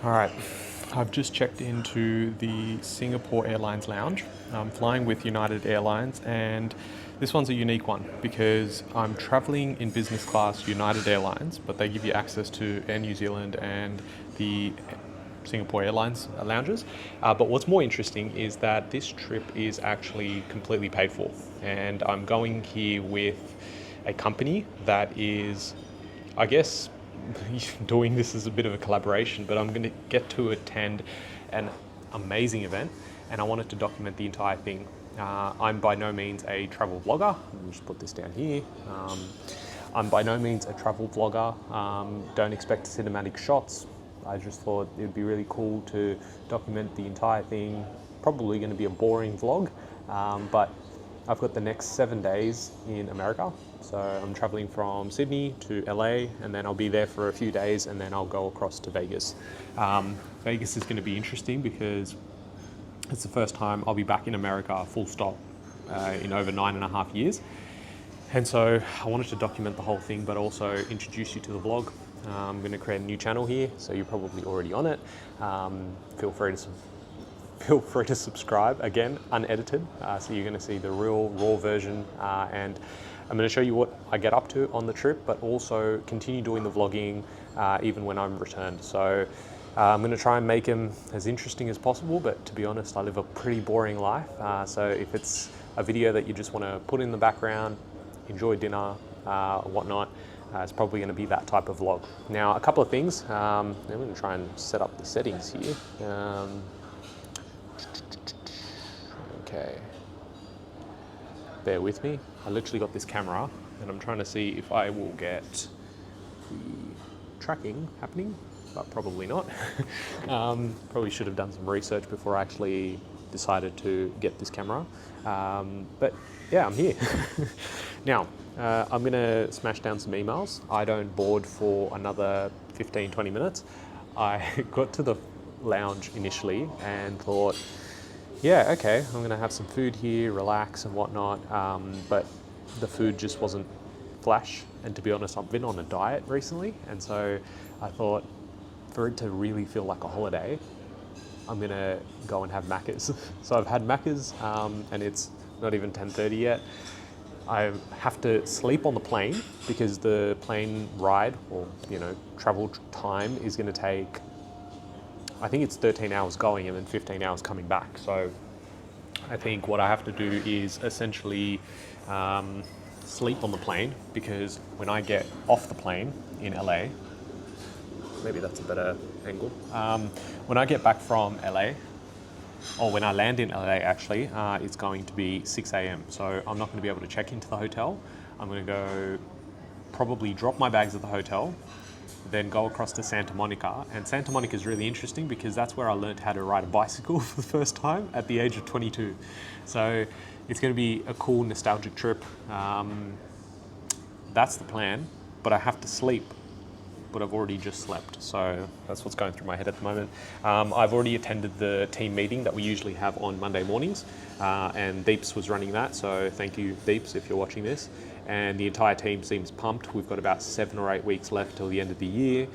All right, I've just checked into the Singapore Airlines lounge. I'm flying with United Airlines, and this one's a unique one because I'm traveling in business class United Airlines, but they give you access to Air New Zealand and the Singapore Airlines lounges. But what's more interesting is that this trip is actually completely paid for, and I'm going here with a company that is, I guess, doing this as a bit of a collaboration, but I'm going to get to attend an amazing event, and I wanted to document the entire thing. I'm by no means a travel vlogger. Let me just put this down here. I'm by no means a travel vlogger. Don't expect cinematic shots. I just thought it'd be really cool to document the entire thing. Probably going to be a boring vlog, but I've got the next 7 days in America. So I'm traveling from Sydney to LA, and then I'll be there for a few days, and then I'll go across to Vegas. Vegas is going to be interesting because it's the first time I'll be back in America full stop in over 9.5 years. And so I wanted to document the whole thing, but also introduce you to the vlog. I'm going to create a new channel here, so you're probably already on it. Feel free to subscribe, again, unedited, so you're going to see the real raw version, and I'm going to show you what I get up to on the trip, but also continue doing the vlogging even when I'm returned. So I'm going to try and make them as interesting as possible, but to be honest, I live a pretty boring life, so if it's a video that you just want to put in the background, enjoy dinner, whatnot, it's probably going to be that type of vlog. Now, a couple of things. I'm going to try and set up the settings here. Okay, bear with me. I literally got this camera and I'm trying to see if I will get the tracking happening, but probably not. Probably should have done some research before I actually decided to get this camera. But yeah, I'm here. Now, I'm gonna smash down some emails. I don't board for another 15-20 minutes. I got to the lounge initially and thought, yeah, okay, I'm gonna have some food here, relax and whatnot, but the food just wasn't flash. And to be honest, I've been on a diet recently, and so I thought, for it to really feel like a holiday, I'm gonna go and have Macca's. So I've had Macca's, and it's not even 10:30 yet. I have to sleep on the plane because the plane ride, or travel time, is going to take, I think it's 13 hours going and then 15 hours coming back. So I think what I have to do is essentially sleep on the plane, because when I get off the plane in LA, maybe that's a better angle. When I get back from LA, or when I land in LA actually, it's going to be 6 a.m. So I'm not going to be able to check into the hotel. I'm going to go probably drop my bags at the hotel, then go across to Santa Monica. And Santa Monica is really interesting because that's where I learned how to ride a bicycle for the first time at the age of 22. So it's going to be a cool nostalgic trip. That's the plan, but I have to sleep. But I've already just slept, so that's what's going through my head at the moment. I've already attended the team meeting that we usually have on Monday mornings, and Deeps was running that, so thank you, Deeps, if you're watching this. And the entire team seems pumped. We've got about 7 or 8 weeks left till the end of the year.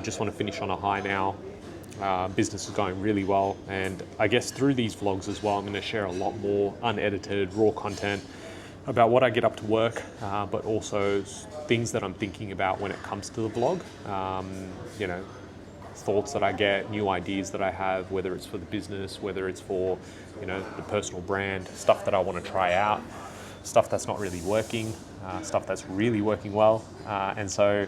Just want to finish on a high now. Business is going really well, and I guess through these vlogs as well, I'm going to share a lot more unedited, raw content about what I get up to work, but also things that I'm thinking about when it comes to the vlog. Thoughts that I get, new ideas that I have, whether it's for the business, whether it's for, the personal brand, stuff that I want to try out, stuff that's not really working, stuff that's really working well. And so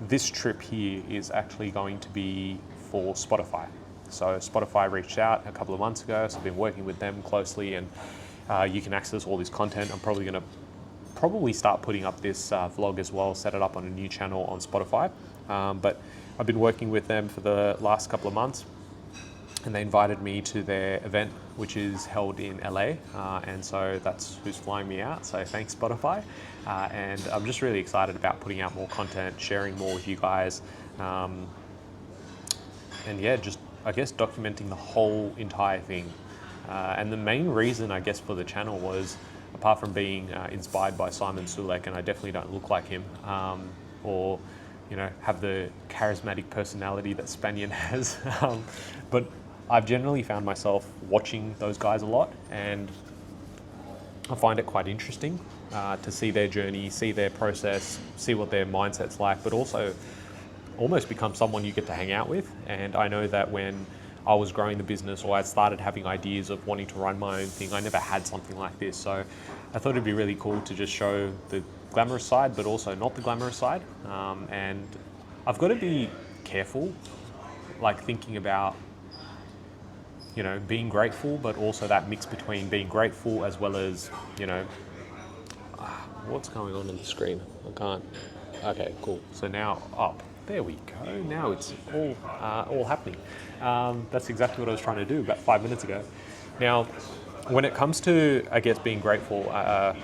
this trip here is actually going to be for Spotify. So Spotify reached out a couple of months ago, so I've been working with them closely, and you can access all this content. I'm probably going to start putting up this vlog as well, set it up on a new channel on Spotify. But I've been working with them for the last couple of months, and they invited me to their event, which is held in LA. And so that's who's flying me out. So thanks, Spotify. And I'm just really excited about putting out more content, sharing more with you guys. And yeah, just, I guess, documenting the whole entire thing. And the main reason, I guess, for the channel was, apart from being inspired by Simon Sulek, and I definitely don't look like him, or have the charismatic personality that Spaniard has. But I've generally found myself watching those guys a lot, and I find it quite interesting to see their journey, see their process, see what their mindset's like, but also almost become someone you get to hang out with. And I know that when I was growing the business, or I started having ideas of wanting to run my own thing, I never had something like this. So I thought it'd be really cool to just show the glamorous side, but also not the glamorous side. And I've got to be careful, like thinking about, being grateful, but also that mix between being grateful as well as, what's going on the screen? I can't. Okay, cool. So now up. There we go. Now it's all happening. That's exactly what I was trying to do about 5 minutes ago. Now, when it comes to, I guess, being grateful, I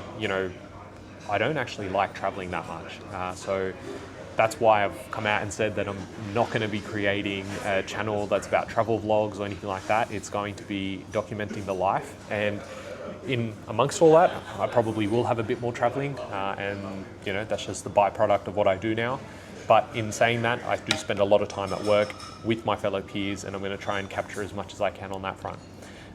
don't actually like traveling that much. So that's why I've come out and said that I'm not going to be creating a channel that's about travel vlogs or anything like that. It's going to be documenting the life. And in amongst all that, I probably will have a bit more traveling. And, that's just the byproduct of what I do now. But in saying that, I do spend a lot of time at work with my fellow peers, and I'm going to try and capture as much as I can on that front.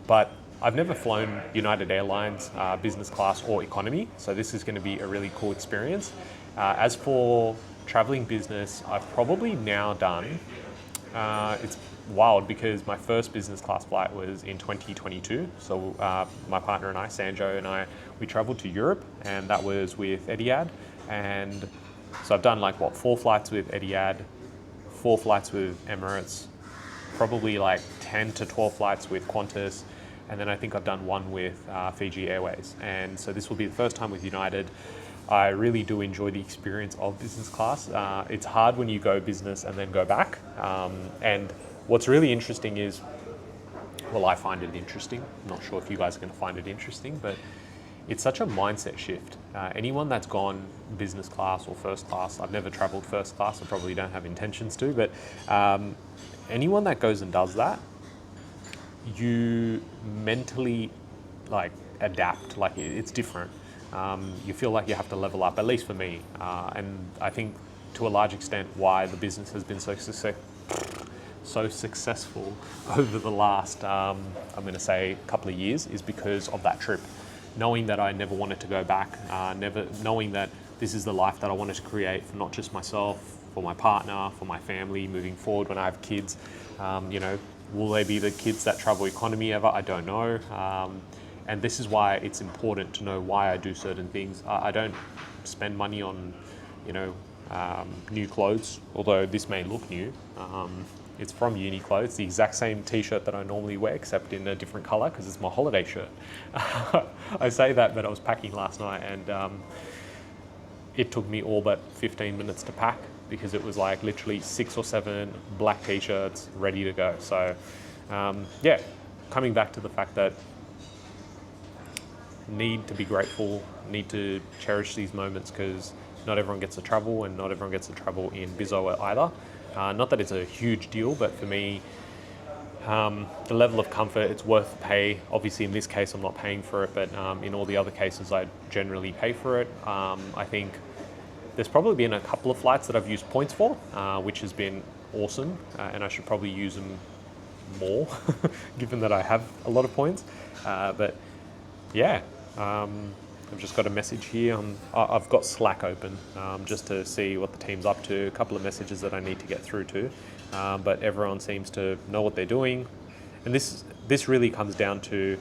But I've never flown United Airlines business class or economy, so this is going to be a really cool experience. As for traveling business, I've probably now done, it's wild because my first business class flight was in 2022. So my partner and I, Sanjo and I, we traveled to Europe, and that was with Etihad. And so I've done 4 flights with Etihad, 4 flights with Emirates, probably 10 to 12 flights with Qantas, and then I think I've done 1 with Fiji Airways. And so this will be the first time with United. I really do enjoy the experience of business class. It's hard when you go business and then go back. And what's really interesting is, well, I find it interesting. I'm not sure if you guys are going to find it interesting, but it's such a mindset shift. Anyone that's gone business class or first class, I've never traveled first class, I probably don't have intentions to, but anyone that goes and does that, you mentally adapt, it's different. You feel like you have to level up, at least for me. And I think to a large extent why the business has been so successful over the last, I'm going to say, couple of years is because of that trip. Knowing that I never wanted to go back, knowing that this is the life that I wanted to create for not just myself, for my partner, for my family moving forward when I have kids. Will they be the kids that travel economy ever? I don't know. And this is why it's important to know why I do certain things. I don't spend money on, new clothes, although this may look new. It's from Uniqlo. It's the exact same t-shirt that I normally wear, except in a different color because it's my holiday shirt. I say that, but I was packing last night, and it took me all but 15 minutes to pack because it was literally 6 or 7 black t-shirts ready to go. So coming back to the fact that need to be grateful, need to cherish these moments because not everyone gets to travel, and not everyone gets to travel in Bizzo either. Not that it's a huge deal, but for me, the level of comfort, it's worth the pay. Obviously, in this case, I'm not paying for it, but in all the other cases, I generally pay for it. I think there's probably been a couple of flights that I've used points for, which has been awesome, and I should probably use them more, given that I have a lot of points. But yeah, I've just got a message here. I've got Slack open just to see what the team's up to, a couple of messages that I need to get through to. But everyone seems to know what they're doing. And this really comes down to,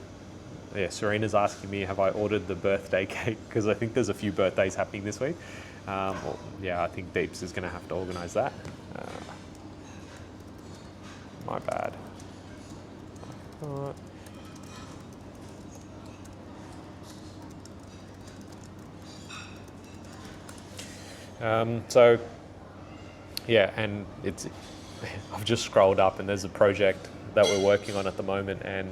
Serena's asking me, have I ordered the birthday cake? Because I think there's a few birthdays happening this week. I think Deeps is going to have to organise that. My bad. And it's, I've just scrolled up and there's a project that we're working on at the moment, and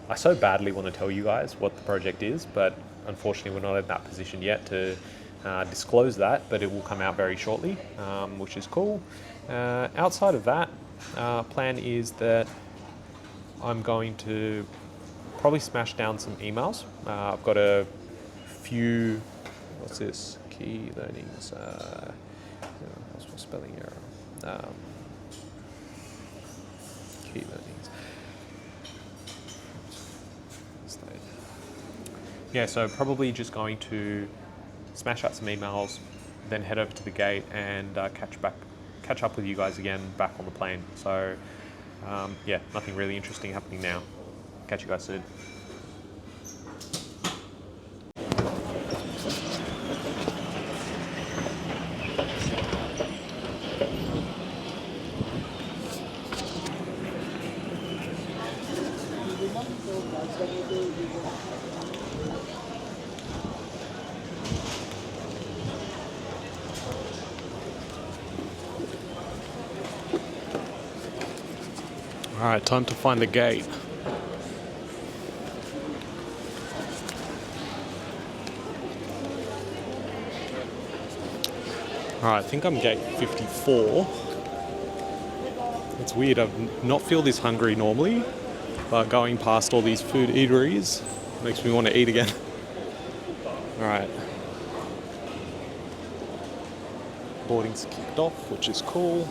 I so badly want to tell you guys what the project is, but unfortunately we're not in that position yet to disclose that, but it will come out very shortly, which is cool. Outside of that, plan is that I'm going to probably smash down some emails. I've got a few, what's this? Key learnings. spelling error. Key learnings. Yeah, so probably just going to smash out some emails, then head over to the gate and catch up with you guys again back on the plane. So yeah, nothing really interesting happening now. Catch you guys soon. All right, time to find the gate. All right, I think I'm gate 54. It's weird, I not feel this hungry normally, but going past all these food eateries makes me want to eat again. All right. Boarding's kicked off, which is cool.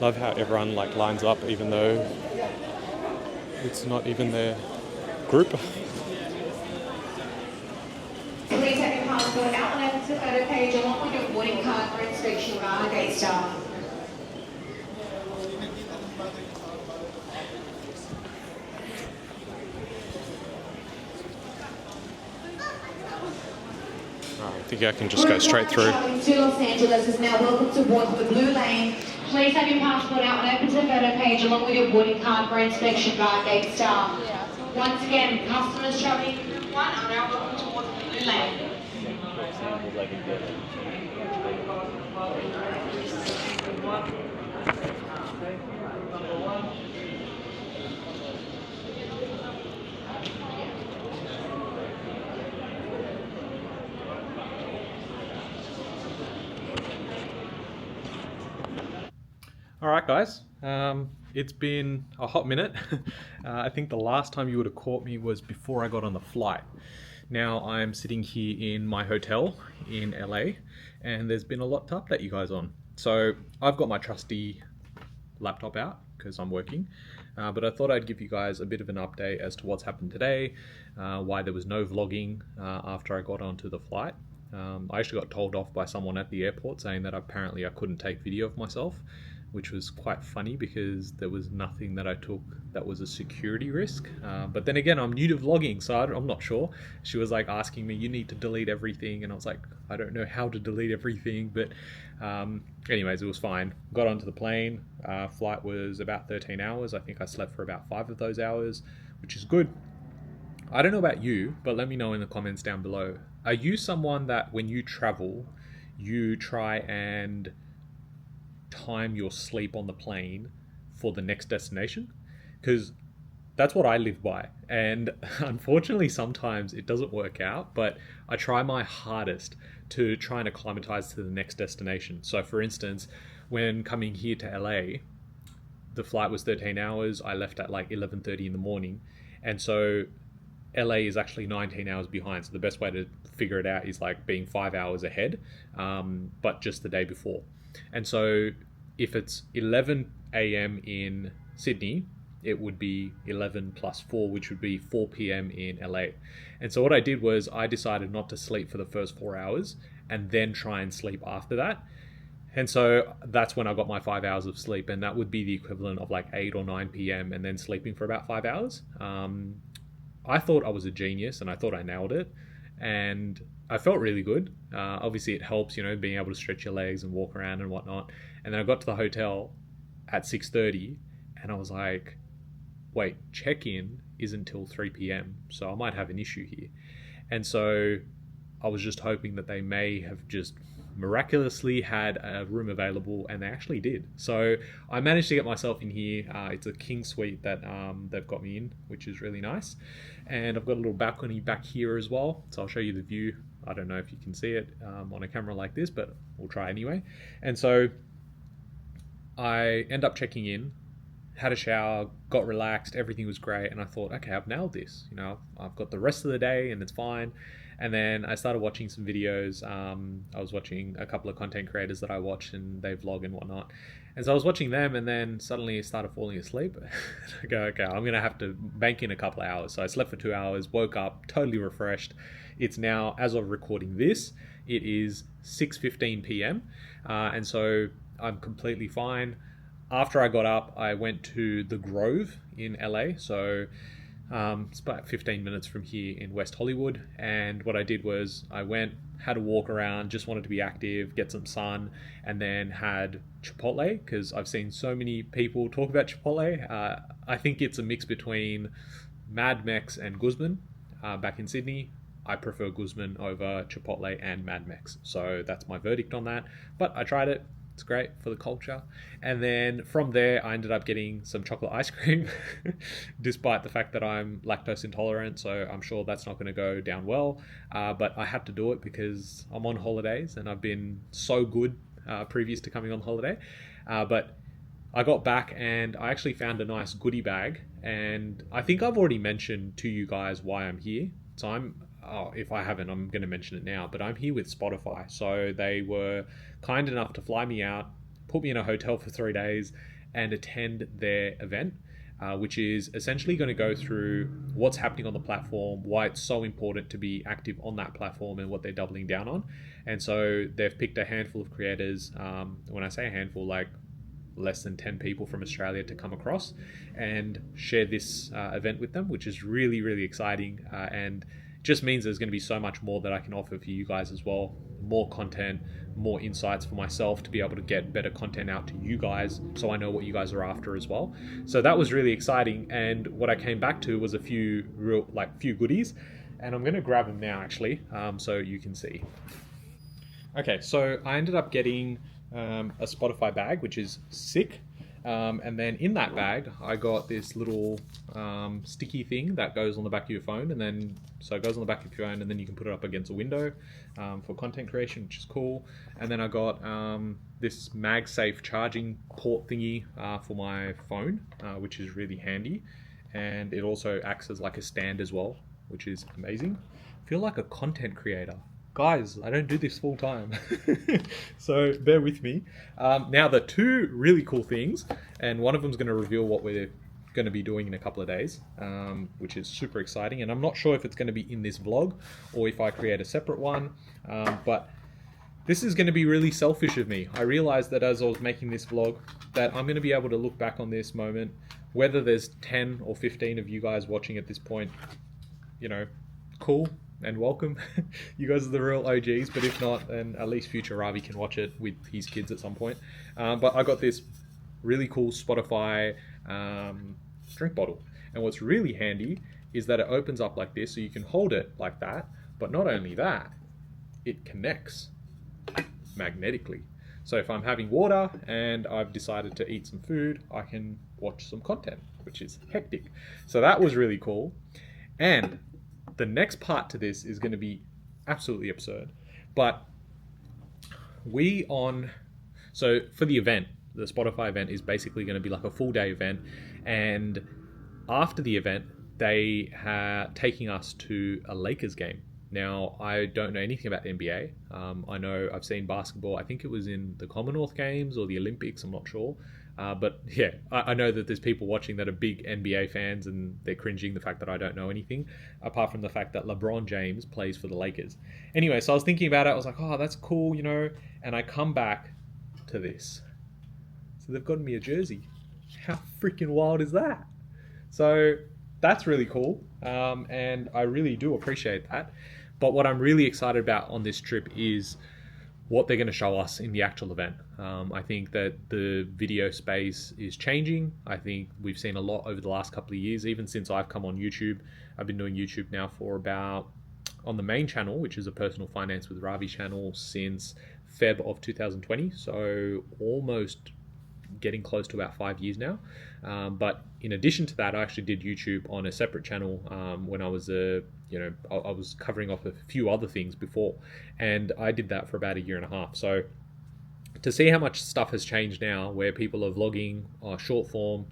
Love how everyone like lines up even though it's not even their group. Please have your passport out and over to the photo page along with your boarding card for inspection by the gate staff. I think I can just go straight through. Traveling to Los Angeles is now welcome to board the blue lane. Please have your passport out and open to the photo page along with your boarding card for inspection by gate staff. Once again, customers traveling in group 1 are now welcome to board the blue lane. All right, guys. It's been a hot minute. I think the last time you would have caught me was before I got on the flight. Now I'm sitting here in my hotel in LA, and there's been a lot to update you guys on. So I've got my trusty laptop out because I'm working, but I thought I'd give you guys a bit of an update as to what's happened today, why there was no vlogging after I got onto the flight. I actually got told off by someone at the airport saying that apparently I couldn't take video of myself, which was quite funny because there was nothing that I took that was a security risk. But then again, I'm new to vlogging, so I'm not sure. She was like asking me, you need to delete everything. And I was like, I don't know how to delete everything. But anyways, it was fine. Got onto the plane. Flight was about 13 hours. I think I slept for about 5 of those hours, which is good. I don't know about you, but let me know in the comments down below. Are you someone that when you travel, you try and time your sleep on the plane for the next destination? Because that's what I live by, and unfortunately sometimes it doesn't work out, but I try my hardest to try and acclimatize to the next destination. So for instance, when coming here to LA, the flight was 13 hours. I left at like 11:30 in the morning, and so LA is actually 19 hours behind. So the best way to figure it out is like being 5 hours ahead, but just the day before. And so if it's 11 a.m. in Sydney, it would be 11 plus 4, which would be 4 p.m. in LA. And so what I did was I decided not to sleep for the first 4 hours and then try and sleep after that. And so that's when I got my 5 hours of sleep, and that would be the equivalent of like 8 or 9 p.m. and then sleeping for about 5 hours. I thought I was a genius and I thought I nailed it, and I felt really good. Obviously it helps, you know, being able to stretch your legs and walk around and whatnot. And then I got to the hotel at 6:30 and I was like, wait, check-in isn't till 3 p.m. so I might have an issue here. And so I was just hoping that they may have just miraculously had a room available, and they actually did. So I managed to get myself in here. It's a king suite that they've got me in, which is really nice. And I've got a little balcony back here as well, so I'll show you the view. I don't know if you can see it on a camera like this, but we'll try anyway. And so I end up checking in had a shower, got relaxed, everything was great, and I thought, okay, I've nailed this. I've got the rest of the day, and it's fine. And then I started watching some videos. I was watching a couple of content creators that I watch, and they vlog and whatnot. And so I was watching them, and then suddenly I started falling asleep. I go, okay, I'm gonna have to bank in a couple of hours. So I slept for 2 hours, woke up totally refreshed. It's now, as of recording this, it is 6:15 p.m. And so I'm completely fine. After I got up, I went to the Grove in LA. So it's about 15 minutes from here in West Hollywood. And what I did was I went, had a walk around, just wanted to be active, get some sun, and then had Chipotle, because I've seen so many people talk about Chipotle. I think it's a mix between Mad Mex and Guzman back in Sydney. I prefer Guzman over Chipotle and Mad Mex. So that's my verdict on that. But I tried it. It's great for the culture. And then from there, I ended up getting some chocolate ice cream, despite the fact that I'm lactose intolerant. So I'm sure that's not going to go down well. But I had to do it because I'm on holidays and I've been so good previous to coming on holiday. But I got back and I actually found a nice goodie bag. And I think I've already mentioned to you guys why I'm here. So if I haven't, I'm going to mention it now, but I'm here with Spotify. So they were kind enough to fly me out, put me in a hotel for 3 days, and attend their event, which is essentially going to go through what's happening on the platform, why it's so important to be active on that platform, and what they're doubling down on. And so they've picked a handful of creators. When I say a handful, like less than 10 people from Australia to come across and share this event with them, which is really, really exciting. And just means there's going to be so much more that I can offer for you guys as well. More content, more insights for myself to be able to get better content out to you guys, so I know what you guys are after as well. So that was really exciting. And what I came back to was a few goodies, and I'm going to grab them now actually, so you can see. Okay, so I ended up getting a Spotify bag, which is sick. And then in that bag, I got this little sticky thing that goes on the back of your phone, and then so it goes on the back of your phone, and then you can put it up against a window for content creation, which is cool. And then I got this MagSafe charging port thingy for my phone, which is really handy, and it also acts as like a stand as well, which is amazing. I feel like a content creator. Guys, I don't do this full time, so bear with me. Now, the two really cool things, and one of them is going to reveal what we're going to be doing in a couple of days, which is super exciting. And I'm not sure if it's going to be in this vlog or if I create a separate one, but this is going to be really selfish of me. I realized that as I was making this vlog, that I'm going to be able to look back on this moment, whether there's 10 or 15 of you guys watching at this point, cool. And welcome. You guys are the real OGs, but if not, then at least future Ravi can watch it with his kids at some point. But I got this really cool Spotify drink bottle. And what's really handy is that it opens up like this, so you can hold it like that. But not only that, it connects magnetically. So if I'm having water and I've decided to eat some food, I can watch some content, which is hectic. So that was really cool. And the next part to this is going to be absolutely absurd. But so for the event, the Spotify event is basically going to be like a full day event. And after the event, they are taking us to a Lakers game. Now, I don't know anything about the NBA. I know I've seen basketball. I think it was in the Commonwealth Games or the Olympics. I'm not sure. But yeah, I know that there's people watching that are big NBA fans and they're cringing the fact that I don't know anything, apart from the fact that LeBron James plays for the Lakers. Anyway, so I was thinking about it. I was like, oh, that's cool, and I come back to this. So they've gotten me a jersey. How freaking wild is that? So that's really cool. And I really do appreciate that. But what I'm really excited about on this trip is what they're going to show us in the actual event. I think that the video space is changing. I think we've seen a lot over the last couple of years, even since I've come on YouTube. I've been doing YouTube now for on the main channel, which is a personal finance with Ravi channel, since Feb of 2020. So almost getting close to about 5 years now. But in addition to that, I actually did YouTube on a separate channel when I was I was covering off a few other things before, and I did that for about 1.5 years. So to see how much stuff has changed now, where people are vlogging short form,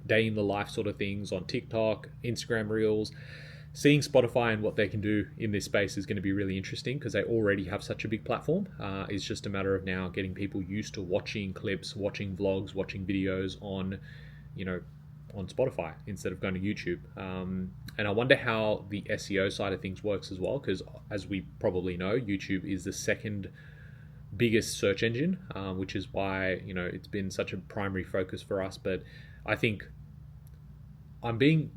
day in the life sort of things on TikTok, Instagram Reels. Seeing Spotify and what they can do in this space is going to be really interesting, because they already have such a big platform. It's just a matter of now getting people used to watching clips, watching vlogs, watching videos on Spotify instead of going to YouTube. And I wonder how the SEO side of things works as well, because as we probably know, YouTube is the second biggest search engine, which is why it's been such a primary focus for us. But I think I'm being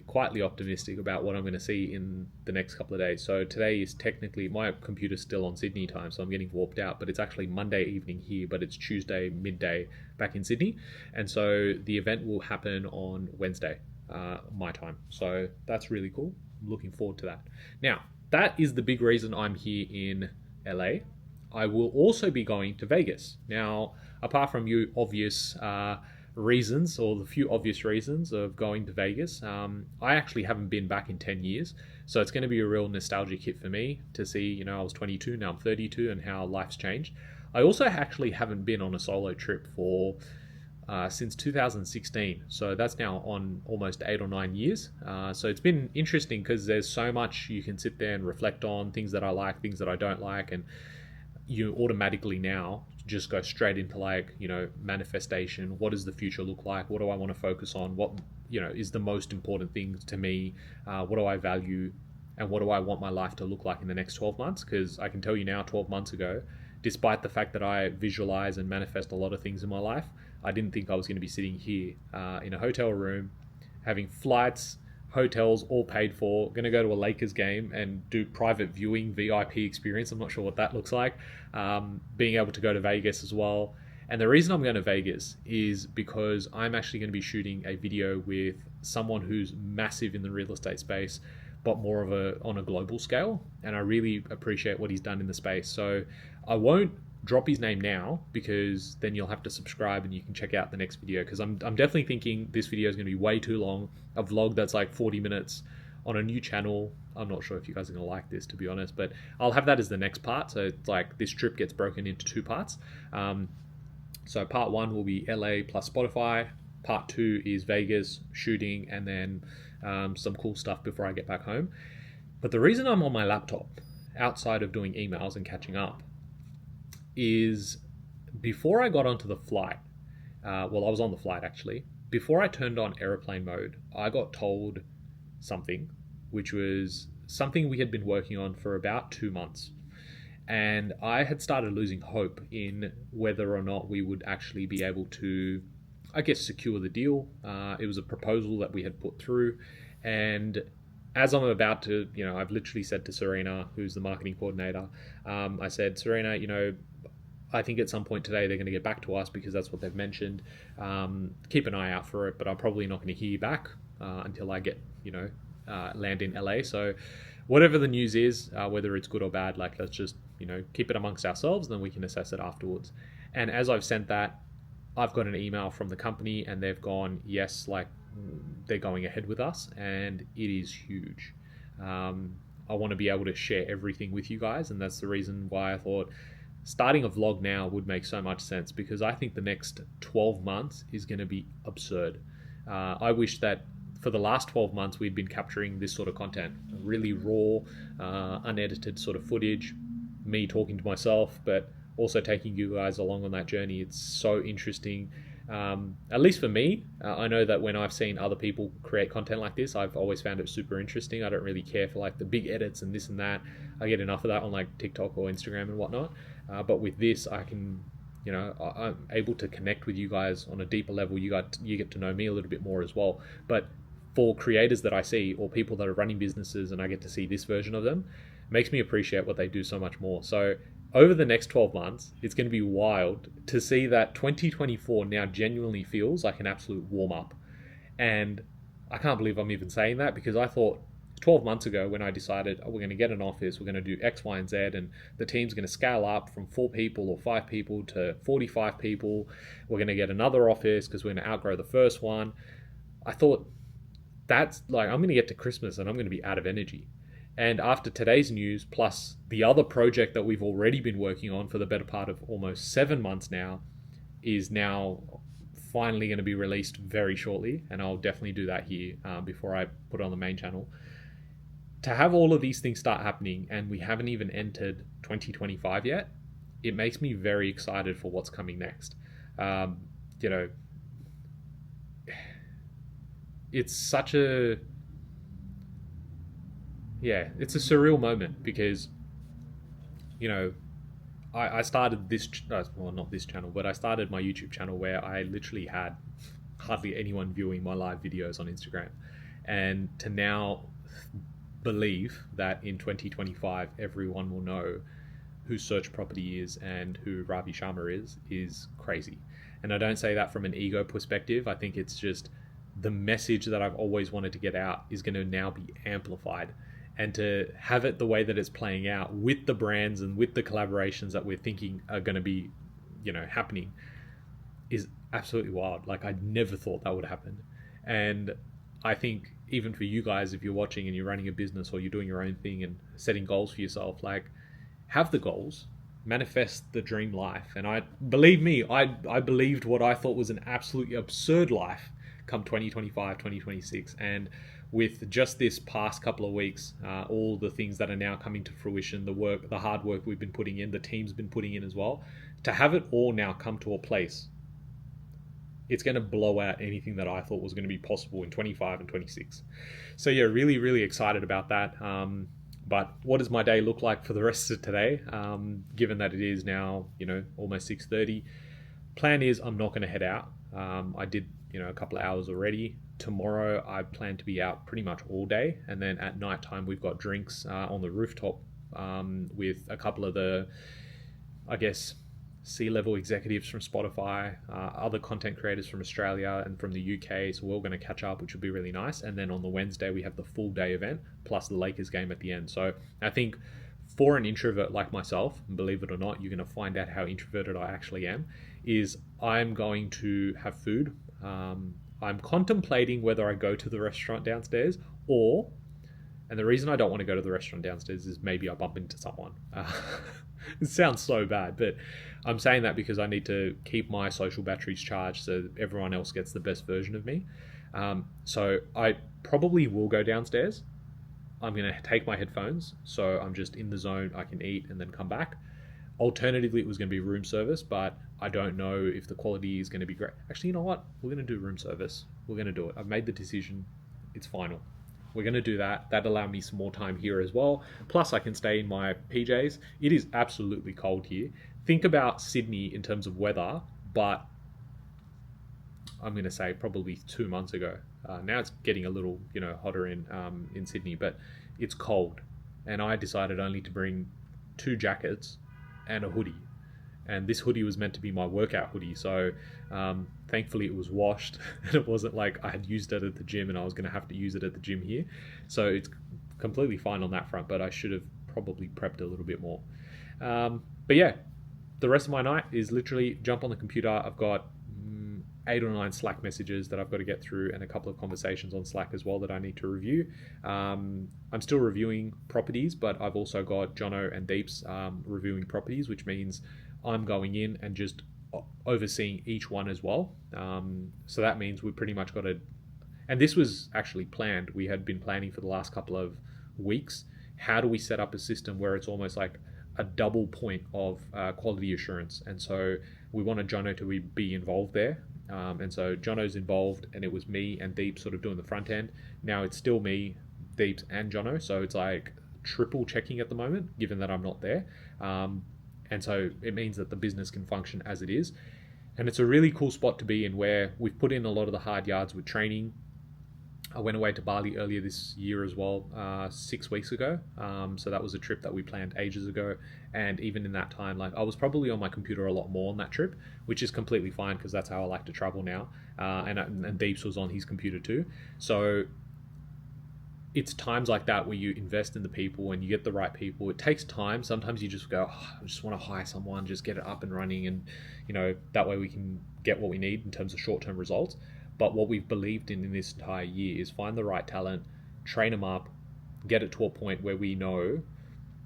quietly optimistic about what I'm going to see in the next couple of days. So today is technically, my computer's still on Sydney time, so I'm getting warped out, but it's actually Monday evening here, but it's Tuesday midday back in Sydney. And so the event will happen on Wednesday, my time. So that's really cool. I'm looking forward to that. Now, that is the big reason I'm here in LA. I will also be going to Vegas. Now, apart from you obvious reasons, or the few obvious reasons of going to Vegas, I actually haven't been back in 10 years. So it's going to be a real nostalgic hit for me to see, I was 22, now I'm 32, and how life's changed. I also actually haven't been on a solo trip for since 2016. So that's now on almost 8 or 9 years. So it's been interesting because there's so much you can sit there and reflect on, things that I like, things that I don't like, and you automatically now just go straight into manifestation. What does the future look like? What do I want to focus on? What is the most important thing to me? What do I value, and what do I want my life to look like in the next 12 months? Because I can tell you now, 12 months ago, despite the fact that I visualize and manifest a lot of things in my life, I didn't think I was going to be sitting here in a hotel room, having flights, hotels all paid for, going to go to a Lakers game and do private viewing, VIP experience. I'm not sure what that looks like. Being able to go to Vegas as well. And the reason I'm going to Vegas is because I'm actually going to be shooting a video with someone who's massive in the real estate space, but more of on a global scale. And I really appreciate what he's done in the space. So I won't drop his name now, because then you'll have to subscribe and you can check out the next video, because I'm definitely thinking this video is going to be way too long. A vlog that's like 40 minutes on a new channel. I'm not sure if you guys are going to like this, to be honest, but I'll have that as the next part. So it's like this trip gets broken into 2 parts. So part 1 will be LA plus Spotify. Part 2 is Vegas shooting, and then some cool stuff before I get back home. But the reason I'm on my laptop, outside of doing emails and catching up, is before I got onto the flight, I was on the flight actually, before I turned on airplane mode, I got told something, which was something we had been working on for about 2 months. And I had started losing hope in whether or not we would actually be able to, secure the deal. It was a proposal that we had put through. And as I'm about to, I've literally said to Serena, who's the marketing coordinator, I said, Serena, I think at some point today they're going to get back to us, because that's what they've mentioned. Keep an eye out for it, but I'm probably not going to hear back until I get, land in LA. So whatever the news is, whether it's good or bad, let's just, keep it amongst ourselves, then we can assess it afterwards. And as I've sent that, I've got an email from the company, and they've gone, yes, they're going ahead with us, and it is huge. I want to be able to share everything with you guys, and that's the reason why I thought starting a vlog now would make so much sense, because I think the next 12 months is going to be absurd. I wish that for the last 12 months we'd been capturing this sort of content, really raw, unedited sort of footage, me talking to myself, but also taking you guys along on that journey. It's so interesting. At least for me, I know that when I've seen other people create content like this, I've always found it super interesting. I don't really care for the big edits and this and that. I get enough of that on TikTok or Instagram and whatnot. But with this, I can, I'm able to connect with you guys on a deeper level. You get to know me a little bit more as well. But for creators that I see, or people that are running businesses, and I get to see this version of them, makes me appreciate what they do so much more. So over the next 12 months, it's going to be wild to see that 2024 now genuinely feels like an absolute warm-up. And I can't believe I'm even saying that, because I thought 12 months ago when I decided, we're going to get an office, we're going to do X, Y, and Z, and the team's going to scale up from 4 people or 5 people to 45 people. We're going to get another office because we're going to outgrow the first one. I thought, that's I'm going to get to Christmas and I'm going to be out of energy. And after today's news, plus the other project that we've already been working on for the better part of almost 7 months now, is now finally going to be released very shortly. And I'll definitely do that here before I put it on the main channel. To have all of these things start happening, and we haven't even entered 2025 yet, it makes me very excited for what's coming next. You know, it's such a, yeah, it's a surreal moment because, you know, I started this, well, not this channel, but I started my YouTube channel where I literally had hardly anyone viewing my live videos on Instagram. And to now believe that in 2025, everyone will know who Search Property is and who Ravi Sharma is crazy. And I don't say that from an ego perspective. I think it's just the message that I've always wanted to get out is going to now be amplified. And to have it the way that it's playing out with the brands and with the collaborations that we're thinking are going to be, you know, happening is absolutely wild. Like, I never thought that would happen. And I think even for you guys, if you're watching and you're running a business or you're doing your own thing and setting goals for yourself, like, have the goals, manifest the dream life. And I believe me, I believed what I thought was an absolutely absurd life come 2025, 2026. And with just this past couple of weeks, all the things that are now coming to fruition, the hard work we've been putting in, the team's been putting in as well, to have it all now come to a place, it's going to blow out anything that I thought was going to be possible in 25 and 26. So yeah, really, really excited about that. But what does my day look like for the rest of today? Given that it is now, you know, almost 6:30, plan is I'm not going to head out. I did, you know, a couple of hours already. Tomorrow I plan to be out pretty much all day, and then at night time we've got drinks on the rooftop with a couple of the, I guess, C-level executives from Spotify, other content creators from Australia and from the UK. So we're all going to catch up, which will be really nice. And then on the Wednesday we have the full day event plus the Lakers game at the end. So I think for an introvert like myself, and believe it or not, you're going to find out how introverted I actually am, is I'm going to have food. I'm contemplating whether I go to the restaurant downstairs or, and the reason I don't want to go to the restaurant downstairs is maybe I bump into someone. It sounds so bad, but I'm saying that because I need to keep my social batteries charged so everyone else gets the best version of me. So I probably will go downstairs. I'm going to take my headphones, so I'm just in the zone, I can eat and then come back. Alternatively, it was going to be room service, but I don't know if the quality is going to be great. Actually, you know what? We're going to do room service. We're going to do it. I've made the decision. It's final. We're going to do that. That'll allow me some more time here as well. Plus, I can stay in my PJs. It is absolutely cold here. Think about Sydney in terms of weather, but I'm going to say probably 2 months ago. Now it's getting a little, you know, hotter in Sydney, but it's cold. And I decided only to bring 2 jackets and a hoodie. And this hoodie was meant to be my workout hoodie. So thankfully it was washed and it wasn't like I had used it at the gym and I was going to have to use it at the gym here. So it's completely fine on that front, but I should have probably prepped a little bit more. But yeah, the rest of my night is literally jump on the computer. I've got 8 or 9 Slack messages that I've got to get through and a couple of conversations on Slack as well that I need to review. I'm still reviewing properties, but I've also got Jono and Deeps reviewing properties, which means I'm going in and just overseeing each one as well. So that means we pretty much got to, and this was actually planned. We had been planning for the last couple of weeks. How do we set up a system where it's almost like a double point of quality assurance? And so we wanted Jono to be involved there. And so Jono's involved, and it was me and Deep sort of doing the front end. Now it's still me, Deeps, and Jono. So it's like triple checking at the moment, given that I'm not there. And so it means that the business can function as it is. And it's a really cool spot to be in where we've put in a lot of the hard yards with training. I went away to Bali earlier this year as well, 6 weeks ago. So that was a trip that we planned ages ago. And even in that time, like I was probably on my computer a lot more on that trip, which is completely fine because that's how I like to travel now. And Deeps was on his computer too. So it's times like that where you invest in the people and you get the right people. It takes time. Sometimes you just go, I just want to hire someone, just get it up and running. And, you know, that way we can get what we need in terms of short-term results. But what we've believed in this entire year is find the right talent, train them up, get it to a point where we know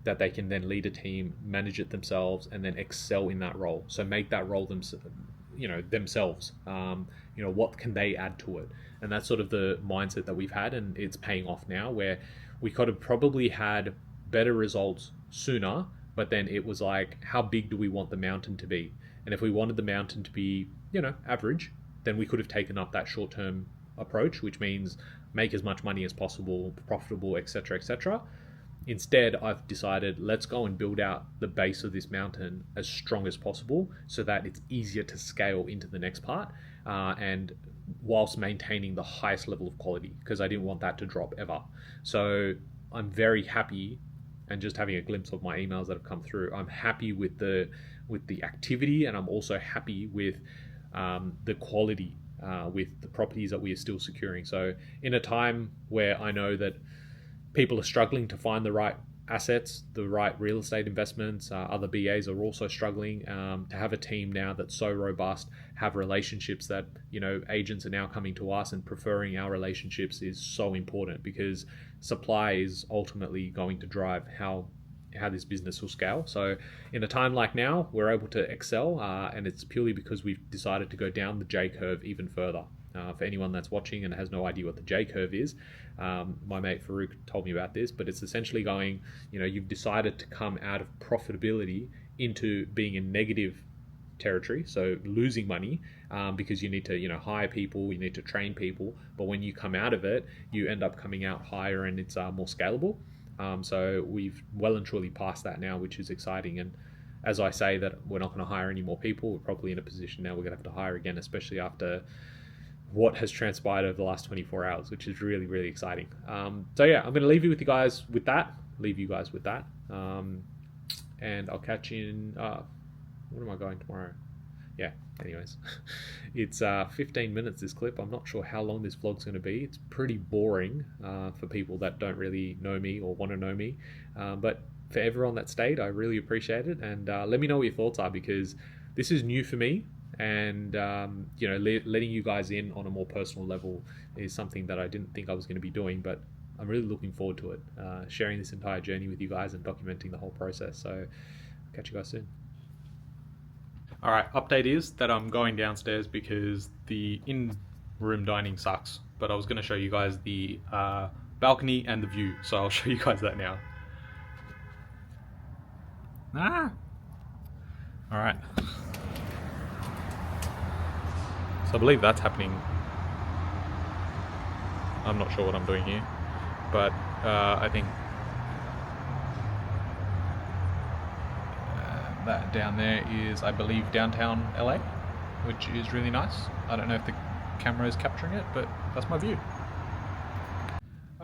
that they can then lead a team, manage it themselves, and then excel in that role. So make that role themselves. What can they add to it? And that's sort of the mindset that we've had, and it's paying off now, where we could have probably had better results sooner, but then it was like, how big do we want the mountain to be? And if we wanted the mountain to be, average, then we could have taken up that short-term approach, which means make as much money as possible, profitable, etc., etc. Instead, I've decided, let's go and build out the base of this mountain as strong as possible so that it's easier to scale into the next part, and whilst maintaining the highest level of quality, because I didn't want that to drop ever. So I'm very happy, and just having a glimpse of my emails that have come through, I'm happy with the activity, and I'm also happy with the quality with the properties that we are still securing. So in a time where I know that people are struggling to find the right assets, the right real estate investments, other BAs are also struggling, to have a team now that's so robust, have relationships that, agents are now coming to us and preferring our relationships is so important, because supply is ultimately going to drive how this business will scale. So in a time like now, we're able to excel, and it's purely because we've decided to go down the J curve even further. For anyone that's watching and has no idea what the J curve is, my mate Farouk told me about this, but it's essentially going, you've decided to come out of profitability into being in negative territory, so losing money, because you need to hire people, you need to train people, but when you come out of it, you end up coming out higher, and it's more scalable. So we've well and truly passed that now, which is exciting. And as I say that we're not going to hire any more people, we're probably in a position now we're going to have to hire again, especially after what has transpired over the last 24 hours, which is really, really exciting. So yeah, I'm going to leave you guys with that. And I'll catch you in, what am I going tomorrow? Yeah, anyways, it's 15 minutes, this clip. I'm not sure how long this vlog's going to be. It's pretty boring for people that don't really know me or want to know me. But for everyone that stayed, I really appreciate it. And let me know what your thoughts are, because this is new for me. And letting you guys in on a more personal level is something that I didn't think I was going to be doing, but I'm really looking forward to it, sharing this entire journey with you guys and documenting the whole process. So catch you guys soon. All right, update is that I'm going downstairs because the in-room dining sucks, but I was going to show you guys the balcony and the view, so I'll show you guys that now. All right. So I believe that's happening. I'm not sure what I'm doing here, but I think that down there is, I believe, downtown LA, which is really nice. I don't know if the camera is capturing it, but that's my view.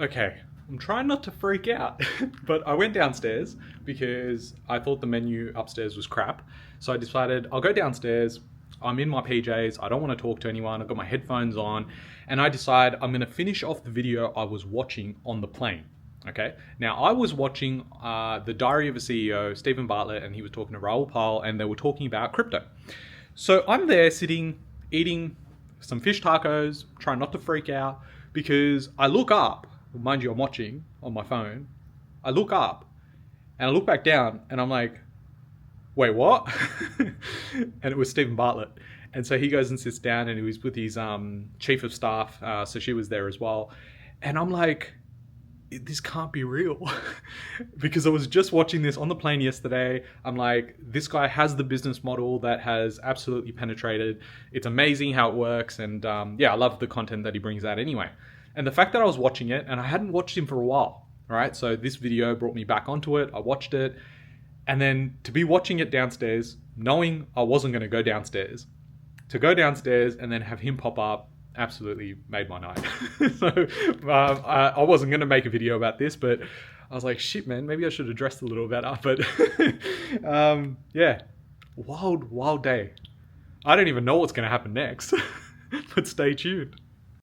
Okay, I'm trying not to freak out, but I went downstairs because I thought the menu upstairs was crap. So I decided I'll go downstairs. I'm in my PJs, I don't want to talk to anyone, I've got my headphones on, and I decide I'm going to finish off the video I was watching on the plane. Okay, now I was watching The Diary of a CEO, Stephen Bartlett, and he was talking to Raoul Pal, and they were talking about crypto. So I'm there sitting, eating some fish tacos, trying not to freak out, because I look up, mind you I'm watching on my phone, I look up, and I look back down, and I'm like, wait, what? And it was Stephen Bartlett. And so he goes and sits down, and he was with his chief of staff, so she was there as well. And I'm like, this can't be real. Because I was just watching this on the plane yesterday. I'm like, this guy has the business model that has absolutely penetrated. It's amazing how it works. And yeah, I love the content that he brings out anyway. And the fact that I was watching it, and I hadn't watched him for a while, right? So this video brought me back onto it. I watched it. And then to be watching it downstairs, knowing I wasn't going to go downstairs, to go downstairs and then have him pop up, absolutely made my night. So I wasn't going to make a video about this, but I was like, shit, man, maybe I should have dressed a little better. But yeah, wild day. I don't even know what's going to happen next, but stay tuned.